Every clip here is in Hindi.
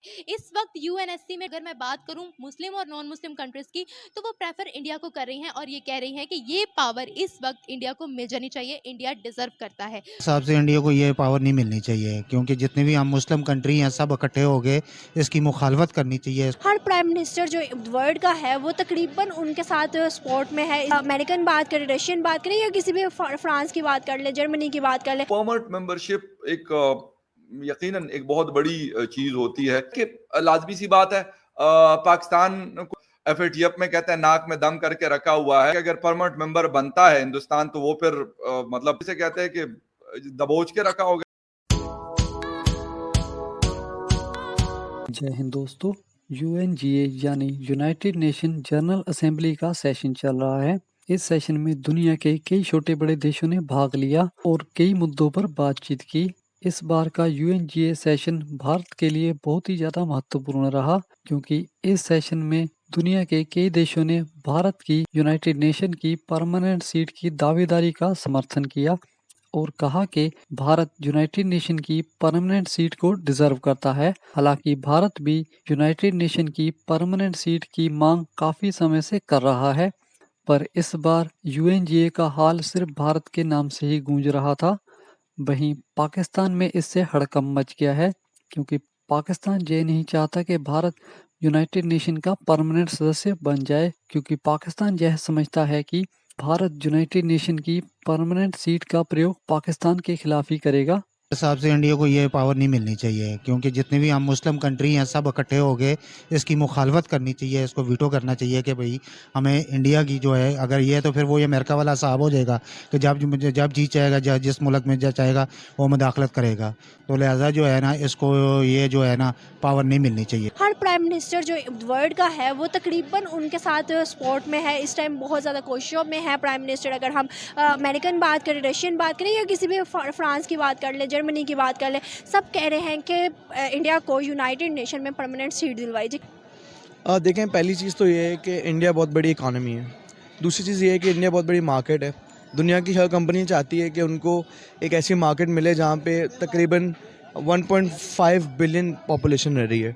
इस वक्त यूएनएससी में अगर मैं बात करूं मुस्लिम और नॉन मुस्लिम कंट्रीज की, तो वो प्रेफर इंडिया को कर रही हैं और ये कह रही हैं कि ये पावर इस वक्त इंडिया को मिल जानी चाहिए, इंडिया डिजर्व करता है। हिसाब से इंडिया को ये पावर नहीं मिलनी चाहिए, क्योंकि जितने भी हम मुस्लिम कंट्री हैं सब इकट्ठे हो गए इसकी मुखालफत करनी चाहिए। हर प्राइम मिनिस्टर जो वर्ल्ड का है वो तकरीबन उनके साथ सपोर्ट में है। अमेरिकन बात करें, रशियन बात करें या किसी भी फ्रांस की बात कर ले, जर्मनी की बात कर ले। परमानेंट मेंबरशिप एक यकीनन एक बहुत बड़ी चीज होती है कि लाजमी सी बात है। पाकिस्तान को एफएटीएफ में कहते हैं नाक में दम करके रखा हुआ है कि अगर परमानेंट मेंबर बनता है हिंदुस्तान तो वो फिर मतलब इसे कहते हैं कि दबोच के रखा होगा। जय हिंद दोस्तों, यूएनजीए यानी यूनाइटेड नेशन जनरल असेंबली का सेशन चल रहा है। इस सेशन में दुनिया के कई छोटे बड़े देशों ने भाग लिया और कई मुद्दों पर बातचीत की। इस बार का यूएनजीए सेशन भारत के लिए बहुत ही ज़्यादा महत्वपूर्ण रहा, क्योंकि इस सेशन में दुनिया के कई देशों ने भारत की यूनाइटेड नेशन की परमानेंट सीट की दावेदारी का समर्थन किया और कहा कि भारत यूनाइटेड नेशन की परमानेंट सीट को डिजर्व करता है। हालांकि भारत भी यूनाइटेड नेशन की परमानेंट सीट की मांग काफ़ी समय से कर रहा है, पर इस बार यूएनजीए का हाल सिर्फ भारत के नाम से ही गूंज रहा था। वहीं पाकिस्तान में इससे हड़कंप मच गया है, क्योंकि पाकिस्तान ये नहीं चाहता कि भारत यूनाइटेड नेशन का परमानेंट सदस्य बन जाए, क्योंकि पाकिस्तान यह समझता है कि भारत यूनाइटेड नेशन की परमानेंट सीट का प्रयोग पाकिस्तान के खिलाफ ही करेगा। हिसाब से इंडिया को ये पावर नहीं मिलनी चाहिए, क्योंकि जितने भी हम मुस्लिम कंट्री हैं सब इकट्ठे हो गए इसकी मुखालफत करनी चाहिए, इसको वीटो करना चाहिए कि भाई हमें इंडिया की जो है, अगर ये तो फिर वो ये अमेरिका वाला हिसाब हो जाएगा कि जब जी चाहेगा जिस मुल्क में जो चाहेगा वो मुदाखलत करेगा। तो लिहाजा जो है ना, इसको ये जो है ना पावर नहीं मिलनी चाहिए। हर प्राइम मिनिस्टर जो वर्ल्ड का है वो तकरीबन उनके साथ सपोर्ट में है। इस टाइम बहुत ज़्यादा कोशिशों में है प्राइम मिनिस्टर। अगर हम अमेरिकन बात करें, रशियन बात करें या किसी भी फ्रांस की बात कर ले, जर्मनी की बात कर ले, सब कह रहे हैं कि इंडिया को यूनाइटेड नेशन में परमानेंट सीट दिलवाई जाए। देखें, पहली चीज़ तो ये है कि इंडिया बहुत बड़ी इकानमी है। दूसरी चीज़ ये है कि इंडिया बहुत बड़ी मार्केट है। दुनिया की हर कंपनी चाहती है कि उनको एक ऐसी मार्केट मिले जहाँ पे तकरीबन 1.5 बिलियन पॉपुलेशन रह रही है।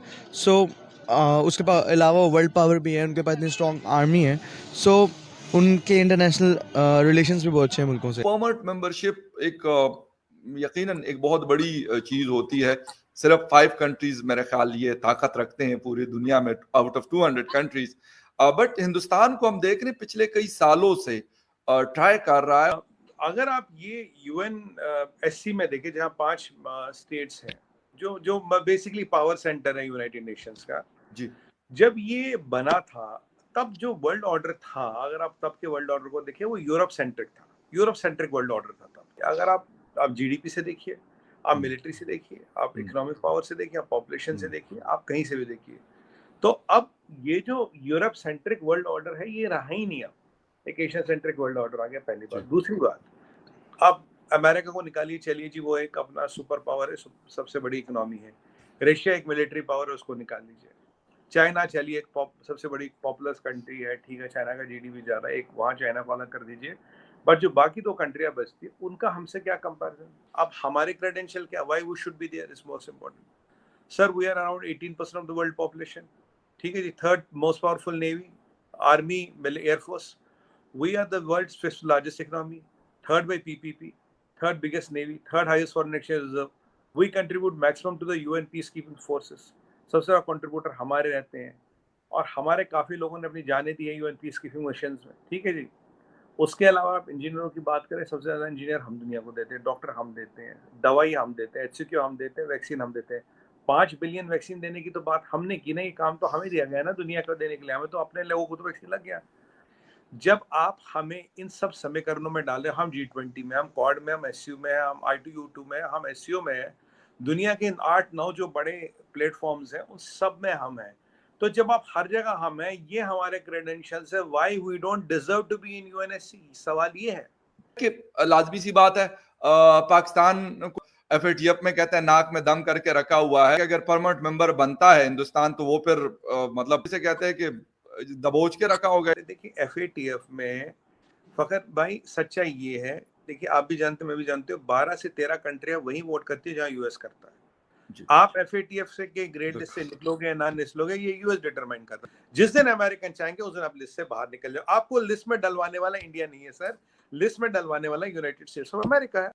उसके अलावा वर्ल्ड पावर भी है, उनके पास इतनी स्ट्रॉन्ग आर्मी है। उनके इंटरनेशनल रिलेशंस भी बहुत अच्छे हैं मुल्कों से। परमानेंट मेंबरशिप एक यकीनन एक बहुत बड़ी चीज होती है। सिर्फ 5 कंट्रीज मेरे ख्याल ये ताकत रखते हैं पूरी दुनिया में out of 200 countries. But Hindustan को हम देख रहे हैं पिछले कई सालों से ट्राई कर रहा है। अगर आप ये यूएन एससी में देखें, जहाँ 5 स्टेट्स हैं जो जो बेसिकली पावर सेंटर है यूनाइटेड नेशंस का जी, जब ये बना था तब जो वर्ल्ड ऑर्डर था, अगर आप तब के वर्ल्ड ऑर्डर को देखिए, वो यूरोप सेंट्रिक था। यूरोप सेंट्रिक वर्ल्ड ऑर्डर था तब। अगर आप जीडीपी से देखिए, आप मिलिट्री से देखिए, आप इकोनॉमिक पावर से देखिए, आप पॉपुलेशन से देखिए, आप कहीं से भी देखिए, तो अब ये जो यूरोप सेंट्रिक वर्ल्ड ऑर्डर है ये रहा ही नहीं। अब एक एशियन सेंट्रिक वर्ल्ड ऑर्डर आ गया, पहली बात। दूसरी बात, अब अमेरिका को निकालिए, चलिए जी, वो एक अपना सुपर पावर है, सबसे बड़ी इकोनॉमी है। रशिया एक मिलिट्री पावर है, उसको निकाल लीजिए। चाइना चलिए एक सबसे बड़ी पॉपुलस कंट्री है, ठीक है, चाइना का जीडीपी जा रहा है, एक वहाँ चाइना को अलग कर दीजिए। बट जो बाकी 2 कंट्रियां बचती है उनका हमसे क्या कंपैरिजन? अब हमारे क्रेडेंशियल क्या, why we should be there is most important. Sir, we are around 18% of the world population, ठीक है जी। 3rd most powerful navy, army, airforce. We are the world's 5th largest economy, 3rd by PPP, 3rd biggest navy, 3rd highest foreign exchange reserve. We contribute maximum to the UN peacekeeping forces. सबसे ज़्यादा कंट्रीब्यूटर हमारे रहते हैं और हमारे काफ़ी लोगों ने अपनी जानें दी है यूएन पीस कीपिंग मिशन में, ठीक है जी। उसके अलावा आप इंजीनियरों की बात करें, सबसे ज़्यादा इंजीनियर हम दुनिया को देते हैं, डॉक्टर हम देते हैं, दवाई हम देते हैं, HCQ हम देते हैं, वैक्सीन हम देते हैं। 5 बिलियन वैक्सीन देने की तो बात हमने की ना, ये काम तो हमें दिया गया ना दुनिया को देने के लिए। हमें तो अपने लोगों को तो वैक्सीन लग गया। जब आप हमें इन सब समीकरणों में डालें, हम G20 में, हम क्वाड में, हम SCO में, हम I2U2 में, हम SCO में हैं, दुनिया के 8-9 जो बड़े प्लेटफॉर्म्स हैं उन सब में हम हैं। तो जब आप हर जगह हम हैं, ये हमारे क्रेडेंशियल्स है, why we don't deserve to be in UNSC? सवाल ये है कि लाजमी सी बात है। पाकिस्तान को एफएटीएफ में कहते हैं नाक में दम करके रखा हुआ है कि अगर परमानेंट मेंबर बनता है हिंदुस्तान तो वो फिर मतलब इसे कहते हैं कि दबोच के रखा होगा। देखिए, एफएटीएफ में फखर भाई सच्चाई ये है, देखिए आप भी जानते, मैं भी जानते हो, 12 से 13 कंट्रियां वही वोट करती है जहां यूएस करता है। जी। आप FATF से के ग्रेड लिस्ट से निकलोगे या ना निकलोगे, ये यूएस डिटरमाइन करता है। जिस दिन अमेरिकन चाहेंगे उस दिन आप लिस्ट से बाहर निकल जाओ। आपको लिस्ट में डलवाने वाला इंडिया नहीं है सर, लिस्ट में डलवाने वाला यूनाइटेड स्टेट्स ऑफ अमेरिका है।